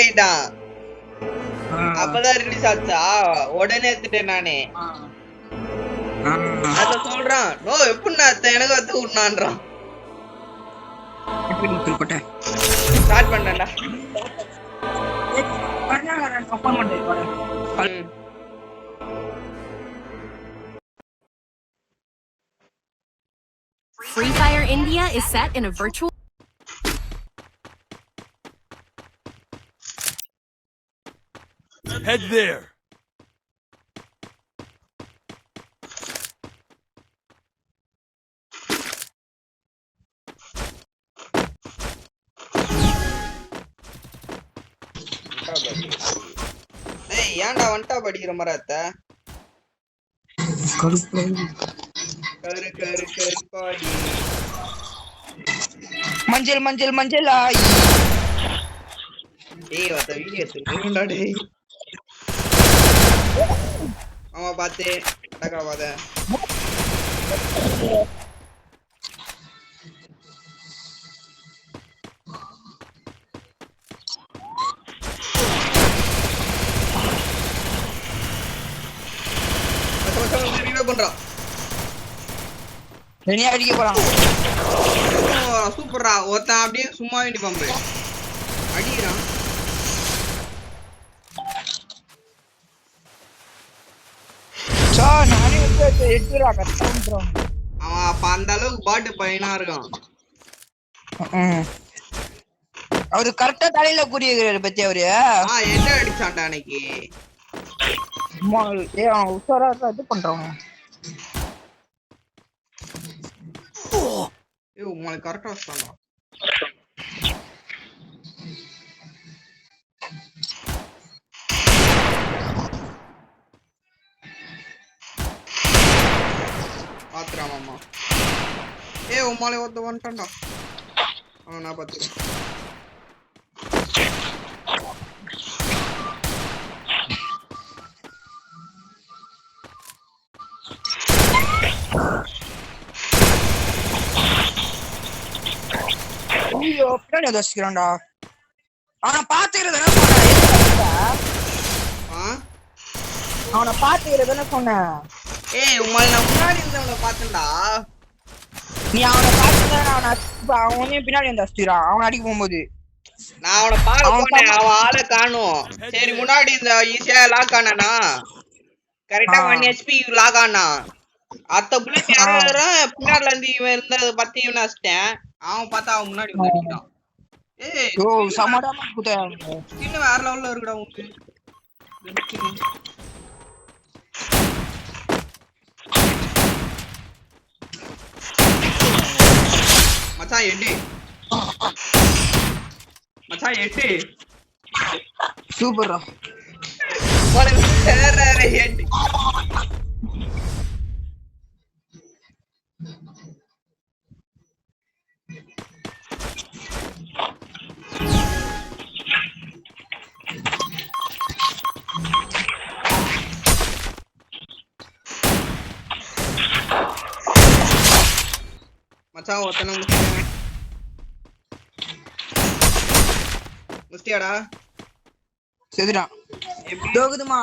ஆயிட்டான். அப்பதான் ரிலீஸ் ஆச்சா, உடனே எடுத்துட்டேன் நானே. அத சொல்றான், நோ எப்படின்னா எனக்கு வந்து விடனான்றான். Start பண்ணடா. Free Fire India is set in a virtual. Head there. ஏய் ஏன்டா வண்டா படிக்கிற மரத்த கரு கரு கருப்பாடி மஞ்சள் மஞ்சள் மஞ்சள் ஆயி. ஏய் வத வீடியோ எடுத்துடா டேய். ஆமா பாத்து அடக்காவாத. அடிக்க போறான். சூப்பர்ரா. ஒருத்தன் அப்படியே சும்மா வேண்டி பம்பு அடிக்கிறான். நானே எடுத்துடா கஷ்டம். அவன் அப்ப அந்த அளவுக்கு பாட்டு பையனா இருக்கான். அவரு கரெக்டா தலையில புரியுறாரு பத்தி அவரு. என்ன அடிச்சான்டா அன்னைக்கு. உஷாரா இது பண்றவங்க. உங்களுக்கு கரெக்டா வச்சான்டா. பாத்துறாமாமா. உமாலே ஒருத்த வந்துட்டான்டா. நான் பாத்துக்கிறேன். ஐயோ பின்னாடி வச்சுக்கிறான்டா. அவனை பாத்துக்கிறதானே அவனை பாத்துக்கிறதானே சொன்னேன். உமால நான் முன்னாடி இருந்தவனை பாத்தேன்டா. நீ அவனை பாத்துதான் அவனே பின்னாடி வந்து வச்சுக்கிறான். அவனை அடிக்க போகும்போது நான் அவனை பாக்க போனேன். அவன் ஆளை காணும். சரி முன்னாடி இந்த ஈஸியா லாக் ஆனானா. கரெக்டா 1 HP லாக் ஆனா. அத்த புல்லட் பின்னாடில இருந்து இவன் இருந்தத பத்தி இவன் அடிச்சிட்டேன். அவன் பார்த்தா அவன் முன்னாடி வந்துட்டான். சமாதானமா இன்னும் வேற லெவல்ல இருக்குடா உனக்கு. மச்சான் எட்டு மச்சான் எட்டு சூப்பர்ரா. எட்டு மச்சான் ஒருத்தனை முஸ்டியாடா. செதுறான். எப்படி தோகுதுமா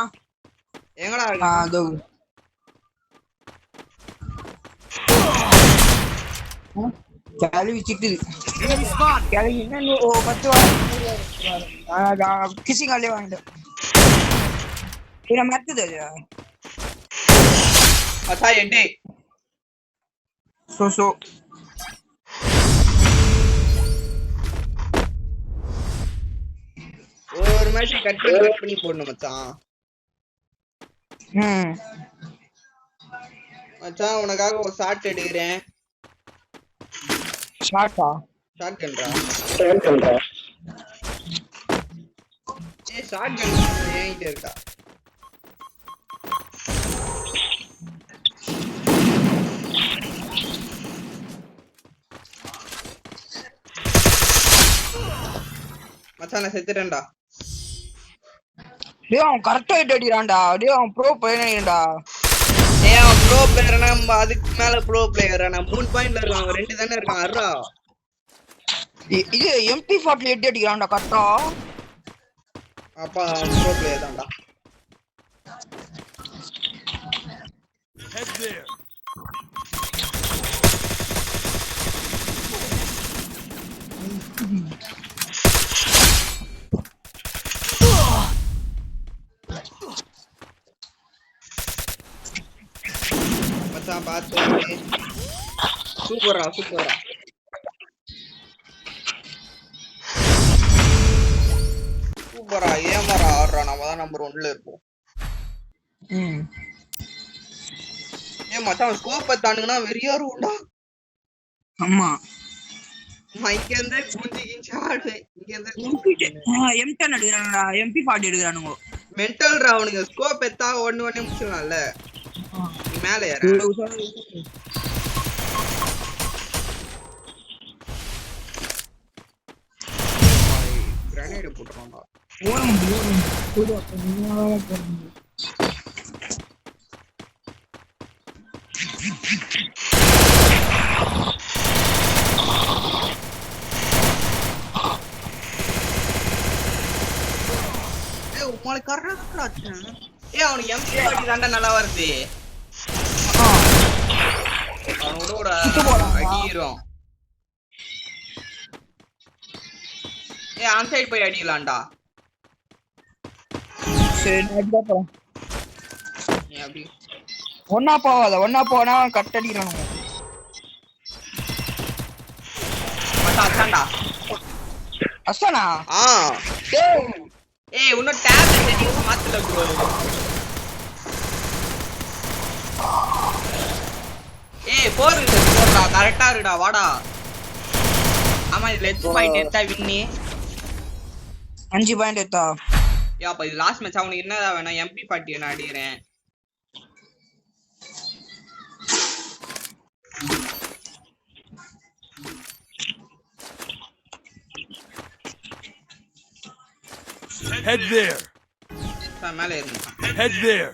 எங்கடா இருக்கான்? தோகு கழுவி சிட்டுது. கழுவி என்ன 10 வாரம் கிசிங் காலே வாங்கிட்டேன். மறுத்துது மச்சான் எட்டு சோ ஒரு மேட்ச் கட் பண்ணி போடணும் மச்சான். மச்சான் உனக்காக ஒரு ஷாட் எடுக்கிறேன். ஷாட்டா? ஷாட் கன்டா. ஷாட் கன் ஏங்கிட்ட இருக்கா? மச்சான் நான் செத்துட்டேன்டா. டேய் அவன் கரெக்ட்டா ஹிட் அடிறான்டா. டேய் அவன் ப்ரோ பிளேயர்டா. அவன் ப்ரோ பிளேயர்னா அதுக்கு மேல ப்ரோ பிளேயர். நான் 3 பாயிண்ட்ல இருக்கான். 2 தானே இருக்கான். அறா இது MP40 ஹிட் அடிக்கிறான்டா கரெக்ட்டா. அப்பா ப்ரோ பிளேயர் தான்டா. Head there. மச்சான் பாத்து சூப்பரா சூப்பரா. சூப்பரா ஏமாறா ஆடுறா. நம்ம தான் நம்பர் 1ல இருப்போம். ஏன் மச்சான் ஸ்கோப் பார்த்தானுங்கன்னா வெறியா இருக்கும்டா. ஆமா மைக்க இருந்தே குஞ்சி கிஞ்சி ஆடுவேன். இங்க இருந்து M10 எடுக்கறானுடா MP40 எடுக்கறானுங்க. மென்டல்ரா அவனுங்க. ஸ்கோப் எத்தா ஒண்ணு முடிச்சிடலாம்ல. நீ மேல ஏற. கிரனேட் போட்டுறான்டா. உங்களுக்கு கரெக்டா அவனுக்கு MP40 தாண்டா நல்லா வருது. அவனோட அடிக்கிறோம். அந்த சைடு போய் அடிக்கலாம்டா. ஒன்னா போவாத, ஒன்னா போனா கட் அடிக்கிறானுங்க. அஸ்தானா ஏய் இன்னும் டேப் செட்டிங்ஸ் மாத்தல ப்ரோ. ஏய் 4 விக்கெட் போடுறா. கரெக்டா இருக்குடா. வாடா. ஆமா இது லெட்ஸ் பாயிண்ட் எடுத்தா வின்னி. 5 பாயிண்ட் எடுத்தா. ஏப்பா இது லாஸ்ட் மேட்ச். அவனுக்கு என்னடா வேணா MP40 நான் அடிக்கிறேன். Head there. மேல ஏறு. Head there.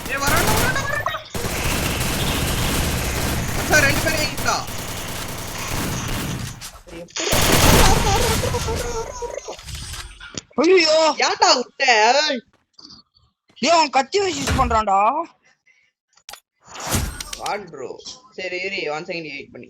ஏய் வரடா வரடா. அச்சா ரெண்டு பேரே ஹிட்டா. ஐயோ யாடா விட்ட? டேய் அவன் கத்தி வச்சு யூஸ் பண்றான்டா. What bro. சரி இரு 1 செகண்ட் வெயிட் பண்ணி.